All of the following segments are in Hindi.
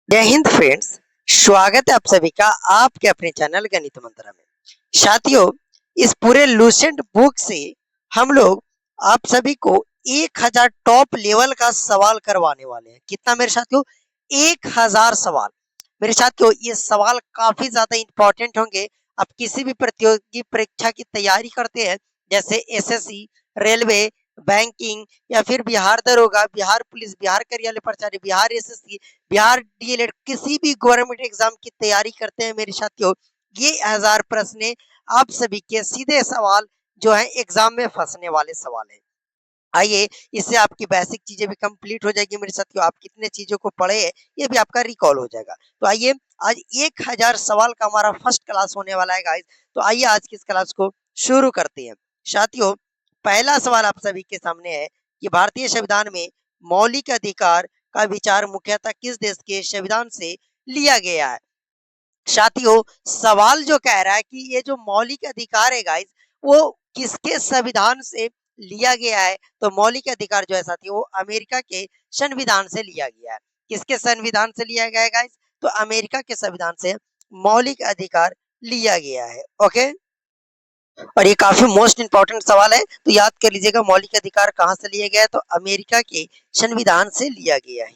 जय हिंद फ्रेंड्स। स्वागत है आप सभी का आपके अपने चैनल गणित मंत्रा में। साथियों, इस पूरे लूसेंट बुक से हम लोग आप सभी को 1000 टॉप लेवल का सवाल करवाने वाले हैं। कितना मेरे साथियों? 1000 सवाल। मेरे साथियों, ये सवाल काफी ज्यादा इंपॉर्टेंट होंगे। आप किसी भी प्रतियोगी परीक्षा की तैयारी करते हैं, जैसे एसएससी, रेलवे, बैंकिंग या फिर बिहार दरोगा, बिहार पुलिस, बिहार कार्यालय प्रचारी, बिहार एसएससी, बिहार डीएलएड, किसी भी गवर्नमेंट एग्जाम की तैयारी करते हैं मेरे साथियों, ये 1000 प्रश्न आप सभी के सीधे सवाल जो है एग्जाम में फंसने वाले सवाल है। आइए, इससे आपकी बेसिक चीजें भी कंप्लीट हो जाएगी मेरे साथियों। आप कितने चीजों को पढ़े हैं ये भी आपका रिकॉल हो जाएगा। तो आइए, आज 1000 सवाल का हमारा फर्स्ट क्लास होने वाला है गाइस। तो आइए आज की इस क्लास को शुरू करते हैं। साथियों, पहला सवाल आप सभी के सामने है कि भारतीय संविधान में मौलिक अधिकार का विचार मुख्यतः किस देश के संविधान से लिया गया है? साथियों, सवाल जो कह रहा है कि ये जो मौलिक अधिकार है गाइस, वो किसके संविधान से लिया गया है? तो मौलिक अधिकार जो है साथियों, वो अमेरिका के संविधान से लिया गया है। किसके संविधान से लिया गया है गाइस? तो अमेरिका के संविधान से मौलिक अधिकार लिया गया है। ओके, और ये काफी मोस्ट इंपॉर्टेंट सवाल है, तो याद कर लीजिएगा मौलिक अधिकार कहाँ से लिया गया है? तो अमेरिका के संविधान से लिया गया है।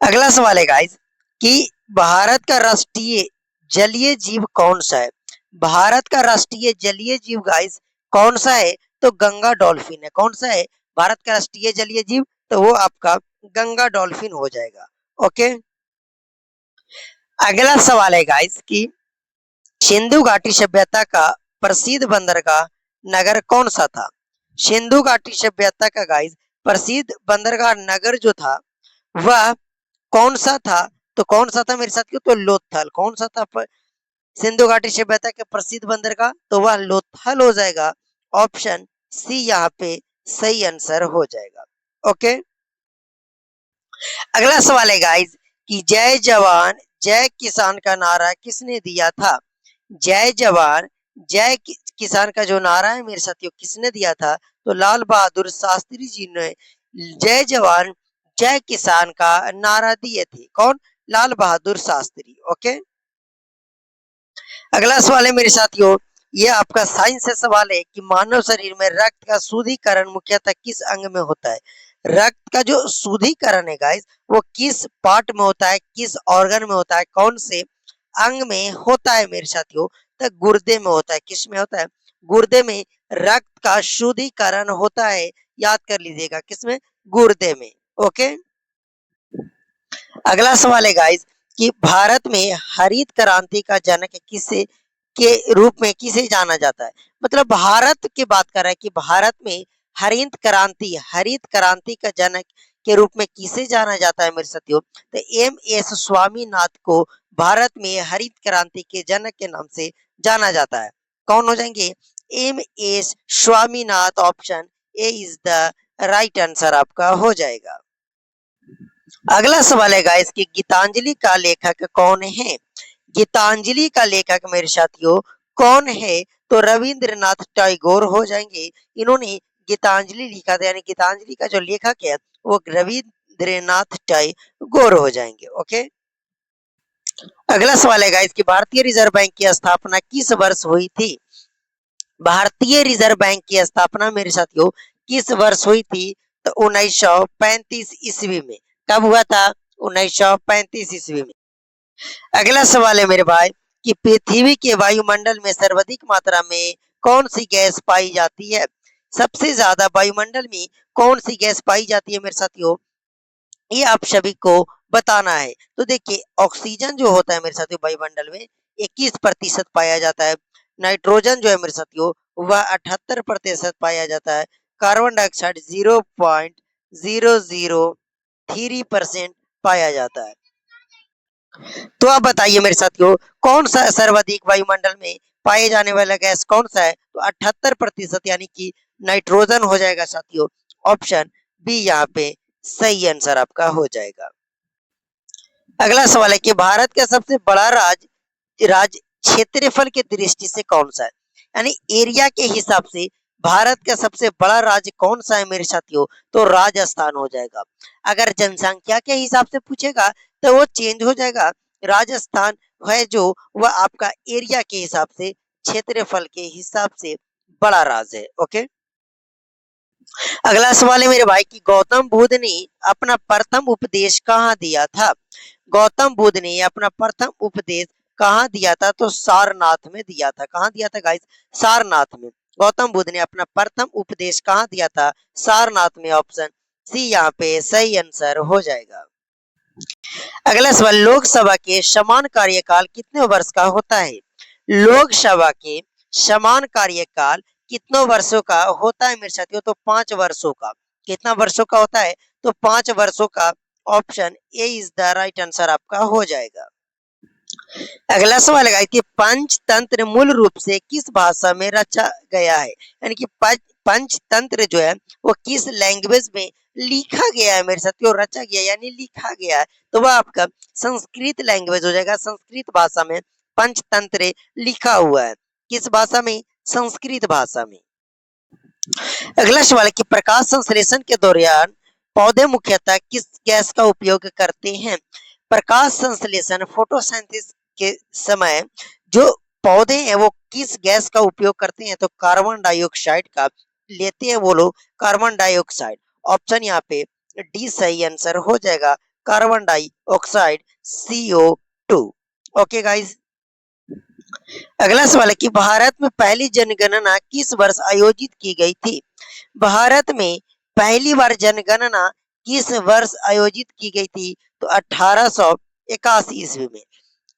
अगला सवाल है गाइस कि भारत का राष्ट्रीय जलीय जीव कौन सा है? भारत का राष्ट्रीय जलीय जीव गाइस कौन सा है? तो गंगा डॉल्फिन है। कौन सा है भारत का राष्ट्रीय जलीय जीव? तो वो आपका गंगा डॉल्फिन हो जाएगा। ओके, अगला सवाल है गाइस कि सिंधु घाटी सभ्यता का प्रसिद्ध बंदरगाह नगर कौन सा था? सिंधु घाटी सभ्यता का गाइस प्रसिद्ध बंदरगाह नगर जो था वह कौन सा था? तो कौन सा था मेरे साथियों? तो लोथल। कौन सा था सिंधु घाटी सभ्यता के प्रसिद्ध बंदरगाह? तो वह लोथल हो जाएगा। ऑप्शन सी यहाँ पे सही आंसर हो जाएगा। ओके, अगला सवाल है गाइस कि जय जवान जय किसान का नारा किसने दिया था? जय जवान जय किसान का जो नारा है मेरे साथियों, किसने दिया था? तो लाल बहादुर शास्त्री जी ने जय जवान जय किसान का नारा दिए थे। कौन? लाल बहादुर शास्त्री। ओके, अगला सवाल है मेरे साथियों, ये आपका साइंस से सवाल है कि मानव शरीर में रक्त का शुद्धिकरण मुख्यतः किस अंग में होता है? रक्त का जो शुद्धिकरण है गाइस, वो किस पार्ट में होता है, किस ऑर्गन में होता है, कौन से अंग में होता है मेरे साथियों? तो गुर्दे में होता है। किस में होता है? गुर्दे में रक्त का शुद्धिकरण होता है। याद कर लीजिएगा, किसमें? गुर्दे में। ओके, अगला सवाल है गाइस कि भारत में हरित क्रांति का जनक किसे के रूप में किसे जाना जाता है? मतलब भारत की बात कर रहा है कि भारत में हरित क्रांति का जनक के रूप में किसे जाना जाता है मेरे साथियों? तो एम एस स्वामीनाथ को भारत में हरित क्रांति के जनक के नाम से जाना जाता है। कौन हो जाएंगे? M S Swaminath. Option A is the right answer आपका हो जाएगा। अगला सवाल है गाइस कि गीतांजलि का लेखक कौन है? गीतांजलि का लेखक मेरे साथियों कौन है? तो रविंद्रनाथ टैगोर हो जाएंगे। इन्होंने गीतांजलि लिखा था, यानी गीतांजलि का जो लेखक है वो रविंद्रनाथ टैगोर हो जाएंगे। ओके, अगला सवाल है गाइस कि भारतीय रिजर्व बैंक की स्थापना किस वर्ष हुई थी? भारतीय रिजर्व बैंक की स्थापना मेरे साथियों किस वर्ष हुई थी? तो 1935 ईस्वी में। कब हुआ था? 1935 ईस्वी में। अगला सवाल है मेरे भाई कि पृथ्वी के वायुमंडल में सर्वाधिक मात्रा में कौन सी गैस पाई जाती है? सबसे ज्यादा वायुमंडल में कौन सी गैस पाई जाती है मेरे साथियों? ये आप सभी को बताना है। तो देखिए, ऑक्सीजन जो होता है मेरे साथियों वायुमंडल में 21% पाया जाता है। नाइट्रोजन जो है मेरे साथियों वह 78% पाया जाता है। कार्बन डाइऑक्साइड 0.003% पाया जाता है। तो आप बताइए मेरे साथियों, कौन सा सर्वाधिक वायुमंडल में पाए जाने वाला गैस कौन सा है? तो 78%, यानी कि नाइट्रोजन हो जाएगा साथियों। ऑप्शन बी यहाँ पे सही आंसर आपका हो जाएगा। अगला सवाल है कि भारत का सबसे बड़ा राज्य क्षेत्रफल की दृष्टि से कौन सा है? यानी एरिया के हिसाब से भारत का सबसे बड़ा राज्य कौन सा है मेरे साथियों? तो राजस्थान हो जाएगा। अगर जनसंख्या के हिसाब से पूछेगा तो वो चेंज हो जाएगा। राजस्थान है जो वह आपका एरिया के हिसाब से, क्षेत्रफल के हिसाब से बड़ा राज्य है। ओके, अगला सवाल है मेरे भाई कि गौतम बुद्ध ने अपना प्रथम उपदेश कहाँ दिया था? गौतम बुद्ध ने अपना प्रथम उपदेश कहाँ दिया था? तो सारनाथ में दिया था। कहाँ दिया था गाइस? सारनाथ में। गौतम बुद्ध ने अपना प्रथम उपदेश कहाँ दिया था? सारनाथ में। ऑप्शन सी यहाँ पे सही आंसर हो जाएगा। अगला सवाल, लोकसभा के समान कार्यकाल कितने वर्ष का होता है? लोकसभा के समान कार्यकाल कितनों वर्षों का होता है मेरे साथियों? तो 5 वर्षों का। कितना वर्षों का होता है? तो 5 वर्षों का। Option A is the right answer आपका हो जाएगा। अगला सवाल है कि पंचतंत्र मूल रूप से किस भाषा में रचा गया है? यानी कि पंचतंत्र जो है वो किस लैंग्वेज में लिखा गया है मेरे साथियों? रचा गया यानी लिखा गया है, तो वह आपका संस्कृत लैंग्वेज हो जाएगा। संस्कृत भाषा में पंचतंत्र लिखा हुआ है। किस भाषा में? संस्कृत भाषा में। अगला सवाल है कि प्रकाश संश्लेषण के दौरान पौधे मुख्यतः किस गैस का उपयोग करते हैं? प्रकाश संश्लेषण फोटोसिंथेसिस के समय जो पौधे हैं वो किस गैस का उपयोग करते हैं? तो कार्बन डाइऑक्साइड का लेते हैं वो लोग, कार्बन डाइऑक्साइड। ऑप्शन यहाँ पे डी सही आंसर हो जाएगा, carbon dioxide CO2। Okay guys, अगला सवाल है कि भारत में पहली जनगणना किस वर्ष आयोजित की गई थी? भारत में पहली बार जनगणना किस वर्ष आयोजित की गई थी? तो 1881 ईस्वी में।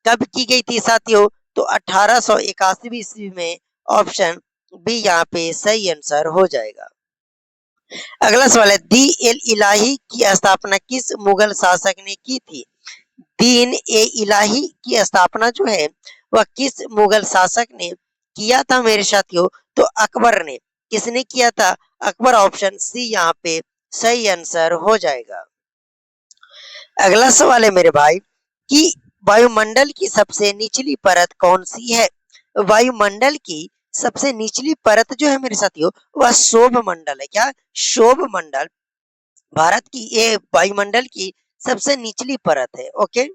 कब की गई थी साथियों? तो 1881 ईस्वी में। ऑप्शन बी यहाँ पे सही आंसर हो जाएगा। अगला सवाल है, दी एल इलाही की स्थापना किस मुगल शासक ने की थी? दीन ए इलाही की स्थापना जो है वह किस मुगल शासक ने किया था मेरे साथियों? तो अकबर ने। किसने किया था? अकबर। ऑप्शन सी यहाँ पे सही आंसर हो जाएगा। अगला सवाल है मेरे भाई कि वायुमंडल की सबसे निचली परत कौन सी है? वायुमंडल की सबसे निचली परत जो है मेरे साथियों वह शोभ मंडल है। क्या? शोभ मंडल भारत की ये वायुमंडल की सबसे निचली परत है। ओके,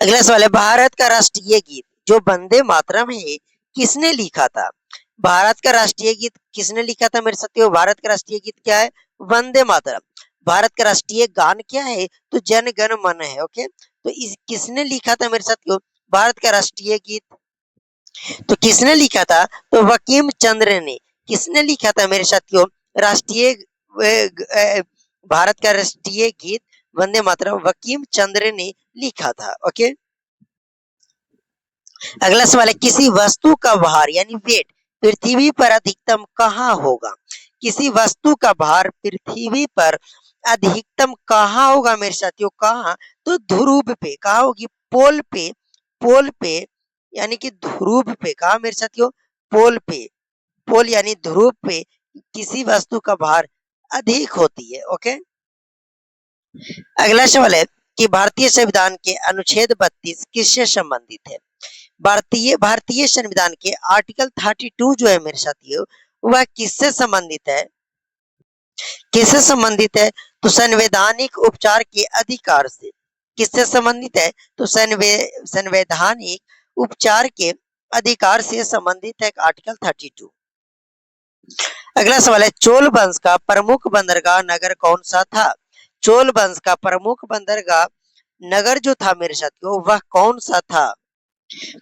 अगला सवाल है, भारत का राष्ट्रीय गीत जो वंदे मातरम है किसने लिखा था? भारत का राष्ट्रीय गीत किसने लिखा था मेरे साथियों? भारत का राष्ट्रीय गीत क्या है? वंदे मातरम। भारत का राष्ट्रीय गान क्या है? तो जन गण मन है। ओके, तो इस किसने लिखा था मेरे साथियों भारत का राष्ट्रीय गीत? तो किसने लिखा था? तो बंकिम चंद्र ने। किसने लिखा था मेरे साथियों राष्ट्रीय भारत का राष्ट्रीय गीत वंदे मातरम? बंकिम चंद्र ने लिखा था। ओके, अगला सवाल है, किसी वस्तु का भार यानी वेट पृथ्वी पर अधिकतम कहाँ होगा? किसी वस्तु का भार पृथ्वी पर अधिकतम कहाँ होगा मेरे साथियों? कहाँ? तो ध्रुव पे। कहाँ होगी? पोल पे। पोल पे यानी कि ध्रुव पे। कहा मेरे साथियों? पोल पे। पोल यानी ध्रुव पे किसी वस्तु का भार अधिक होती है। ओके, अगला सवाल है कि भारतीय संविधान के अनुच्छेद 32 किससे संबंधित है? भारतीय संविधान के आर्टिकल 32 जो है मेरे साथियों वह किससे संबंधित है? किससे संबंधित है? तो संवैधानिक उपचार के अधिकार से। किससे संबंधित है? तो संवैधानिक उपचार के अधिकार से संबंधित है आर्टिकल 32। अगला सवाल है, चोल वंश का प्रमुख बंदरगाह नगर कौन सा था? चोल वंश का प्रमुख बंदरगाह नगर जो था मेरे साथियों वह कौन सा था?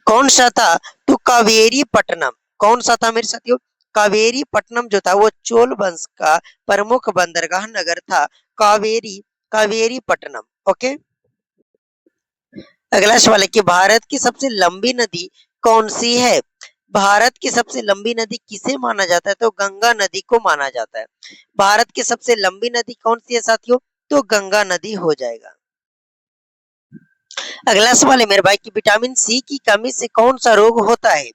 कौन सा था? तो कावेरी पट्टनम। कौन सा था मेरे साथियों? कावेरी पट्टनम जो था वो चोल वंश का प्रमुख बंदरगाह नगर था। कावेरी पट्टनम। ओके, अगला सवाल है कि भारत की सबसे लंबी नदी कौन सी है? भारत की सबसे लंबी नदी किसे माना जाता है? तो गंगा नदी को माना जाता है। भारत की सबसे लंबी नदी कौन सी है साथियों? तो गंगा नदी हो जाएगा। अगला सवाल है मेरे भाई कि विटामिन सी की कमी से कौन सा रोग होता है?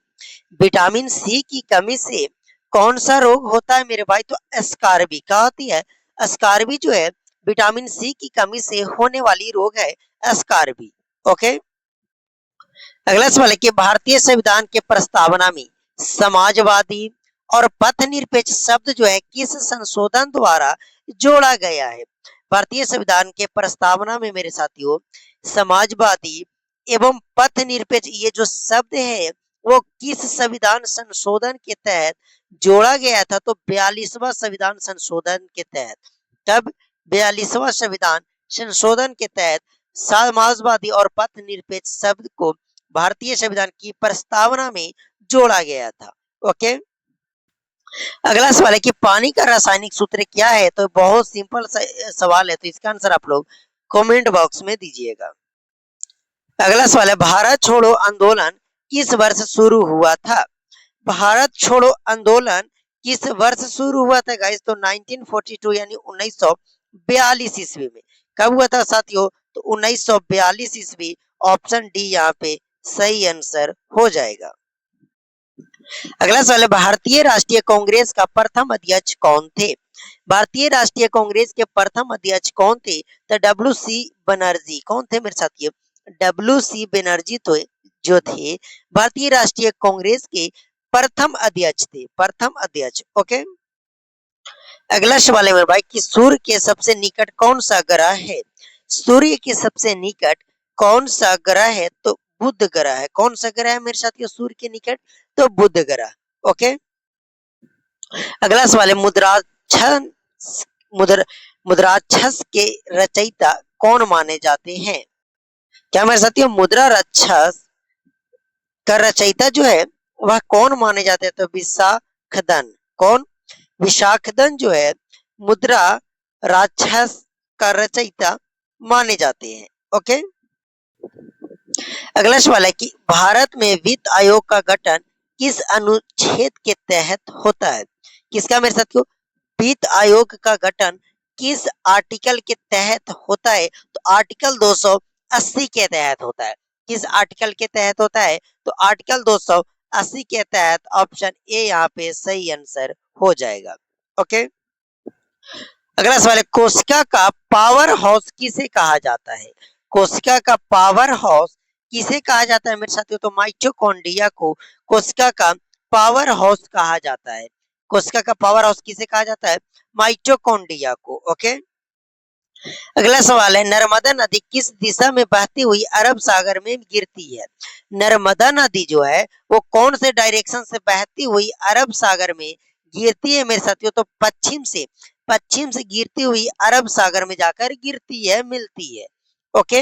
विटामिन सी की कमी से कौन सा रोग होता है मेरे भाई? तो स्कारबी। क्या होती है? स्कारबी जो है विटामिन सी की कमी से होने वाली रोग है स्कारबी। ओके, अगला सवाल है कि भारतीय संविधान के प्रस्तावना में समाजवादी और पथ निरपेक्ष शब्द जो है किस संशोधन द्वारा जोड़ा गया है? भारतीय संविधान के प्रस्तावना में मेरे साथियों समाजवादी एवं पथ निरपेक्ष ये जो शब्द है वो किस संविधान संशोधन के तहत जोड़ा गया था? तो 42वां संविधान संशोधन के तहत। तब 42वां संविधान संशोधन के तहत समाजवादी और पथ निरपेक्ष शब्द को भारतीय संविधान की प्रस्तावना में जोड़ा गया था। ओके, अगला सवाल है कि पानी का रासायनिक सूत्र क्या है? तो बहुत सिंपल सवाल है, तो इसका आंसर आप लोग कमेंट बॉक्स में दीजिएगा। अगला सवाल है भारत छोड़ो आंदोलन किस वर्ष शुरू हुआ था? भारत छोड़ो आंदोलन किस वर्ष शुरू हुआ था गाइस? तो 1942 यानी 1942 ईस्वी में। कब हुआ था साथियों? तो 1942 ईस्वी। ऑप्शन डी यहाँ पे सही आंसर हो जाएगा। अगला सवाल है भारतीय राष्ट्रीय कांग्रेस का प्रथम अध्यक्ष कौन थे? भारतीय राष्ट्रीय कांग्रेस के प्रथम अध्यक्ष कौन थे? तो डब्ल्यू.सी. बनर्जी। कौन थे मेरे साथियों? डब्ल्यू.सी. बनर्जी तो जो थे भारतीय राष्ट्रीय कांग्रेस के प्रथम अध्यक्ष थे, प्रथम अध्यक्ष। ओके, अगला सवाल है मेरे भाई कि सूर्य के सबसे निकट कौन सा ग्रह है? सूर्य के सबसे निकट कौन सा ग्रह है? तो बुध ग्रह है। कौन सा ग्रह है मेरे साथियों सूर्य के निकट? तो बुध ग्रह। ओके, अगला सवाल है मुद्राक्षस के रचयिता कौन माने जाते हैं? क्या मेरे साथियों मुद्रा राक्षस का रचयिता जो है वह कौन माने जाते हैं? तो विशाखदत्त। कौन? विशाखदत्त जो है मुद्रा राक्षस का रचयिता माने जाते हैं। ओके, अगला सवाल है कि भारत में वित्त आयोग का गठन किस अनुच्छेद के तहत होता है? किसका मेरे साथियों? वित्त आयोग का गठन किस आर्टिकल के तहत होता है? तो आर्टिकल 280 के तहत होता है। किस आर्टिकल के तहत होता है? तो आर्टिकल 280 के तहत। ऑप्शन ए यहाँ पे सही आंसर हो जाएगा। ओके, अगला सवाल है कोशिका का पावर हाउस किसे कहा जाता है? कोशिका का पावर हाउस किसे कहा जाता है मेरे साथियों? तो माइटोकॉन्ड्रिया को कोशिका का पावर हाउस कहा जाता है। कोशिका का पावर हाउस किसे कहा जाता है? माइटोकॉन्ड्रिया को। ओके, अगला सवाल है नर्मदा नदी किस दिशा में बहती हुई अरब सागर में गिरती है? नर्मदा नदी जो है वो कौन से डायरेक्शन से बहती हुई अरब सागर में गिरती है मेरे साथियों? तो पश्चिम से गिरती हुई अरब सागर में जाकर गिरती है, मिलती है। ओके,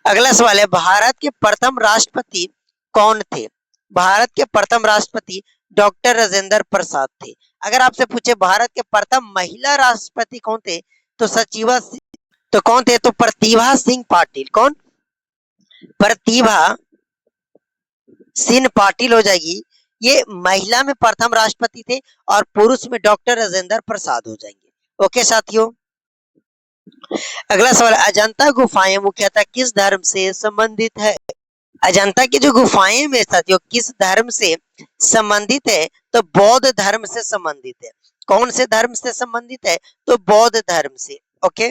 अगला सवाल है भारत के प्रथम राष्ट्रपति कौन थे? भारत के प्रथम राष्ट्रपति डॉक्टर राजेंद्र प्रसाद थे। अगर आपसे पूछे भारत के प्रथम महिला राष्ट्रपति कौन थे? तो कौन थे? तो प्रतिभा सिंह पाटिल। कौन? प्रतिभा सिंह पाटिल हो जाएगी। ये महिला में प्रथम राष्ट्रपति थे और पुरुष में डॉक्टर राजेंद्र प्रसाद हो जाएंगे। ओके साथियों, अगला सवाल अजंता गुफाएं मुख्यतः किस धर्म से संबंधित है? अजंता की जो गुफाएं में साथियों किस धर्म से संबंधित है? तो बौद्ध धर्म से संबंधित है। कौन से धर्म से संबंधित है? तो बौद्ध धर्म से। ओके,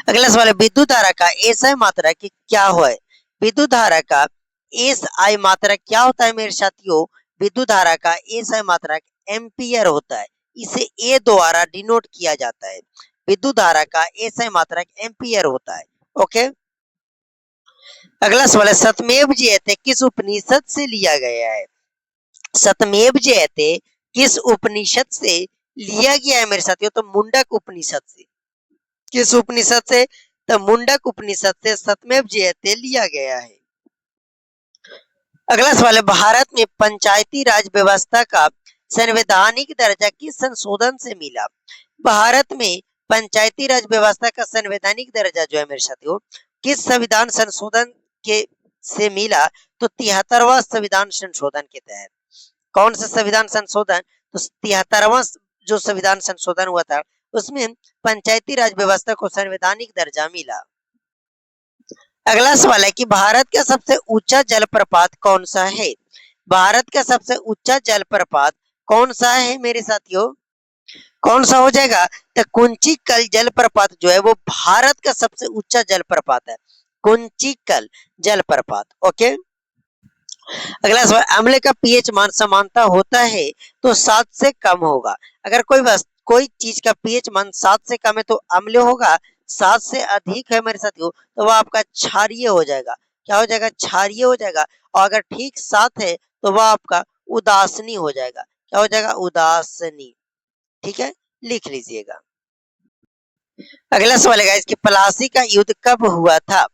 अगला सवाल है विद्युत धारा का एसआई मात्रा की क्या है? विद्युत धारा का एसआई मात्रा क्या होता है मेरे साथियों? विद्युत धारा का एसआई मात्रा एम्पियर होता है। इसे ए द्वारा डिनोट किया जाता है। विद्युत धारा का एसआई मात्रा एम्पियर होता है। ओके, अगला सवाल है सतमेव जयते किस उपनिषद से लिया गया है? सतमेव जयते किस उपनिषद से लिया गया है मेरे साथियों? तो मुंडक उपनिषद से। किस उपनिषद से? तो मुंडक उपनिषद से सतमेव जयते लिया गया है। अगला सवाल है भारत में पंचायती राज व्यवस्था का संवैधानिक दर्जा किस संशोधन से मिला? भारत में पंचायती राज व्यवस्था का संवैधानिक दर्जा जो है मेरे साथियों किस संविधान संशोधन के से मिला? तो 73वां संविधान संशोधन के तहत। कौन सा संविधान संशोधन? तो 73वां जो संविधान संशोधन हुआ था उसमें पंचायती राज व्यवस्था को संवैधानिक दर्जा मिला। अगला सवाल है कि भारत का सबसे ऊंचा जलप्रपात कौन सा है? भारत का सबसे ऊंचा जलप्रपात कौन सा है मेरे साथियों? कौन सा हो जाएगा? तो कुंचिकल जलप्रपात जो है वो भारत का सबसे ऊंचा जलप्रपात है। कुंचिकल जलप्रपात। ओके, अगला सवाल अम्ल का पीएच मान समानता होता है तो 7 से कम होगा। अगर कोई चीज का पीएच मान 7 से कम है तो अम्ल होगा, 7 से अधिक है मेरे साथियों तो वह आपका क्षारीय हो जाएगा। क्या हो जाएगा? क्षारीय हो जाएगा। और अगर ठीक 7 है तो वह आपका उदासनी हो जाएगा। क्या हो जाएगा? उदासनी। ठीक है, लिख लीजिएगा। अगला सवाल है कि प्लासी का युद्ध कब हुआ था?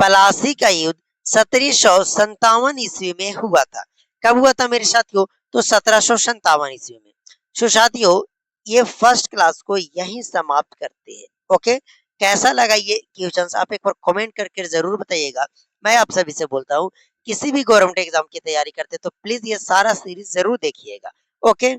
प्लासी का युद्ध 1757 ईस्वी में हुआ था। कब हुआ था मेरे साथियों? तो 1757 ईस्वी में। तो साथियों ये फर्स्ट क्लास को यहीं समाप्त करते हैं। ओके, कैसा लगा ये क्वेश्चंस आप एक बार कमेंट करके जरूर बताइएगा। मैं आप सभी से बोलता हूँ किसी भी गवर्नमेंट एग्जाम की तैयारी करते तो प्लीज ये सारा सीरीज जरूर देखिएगा। ओके।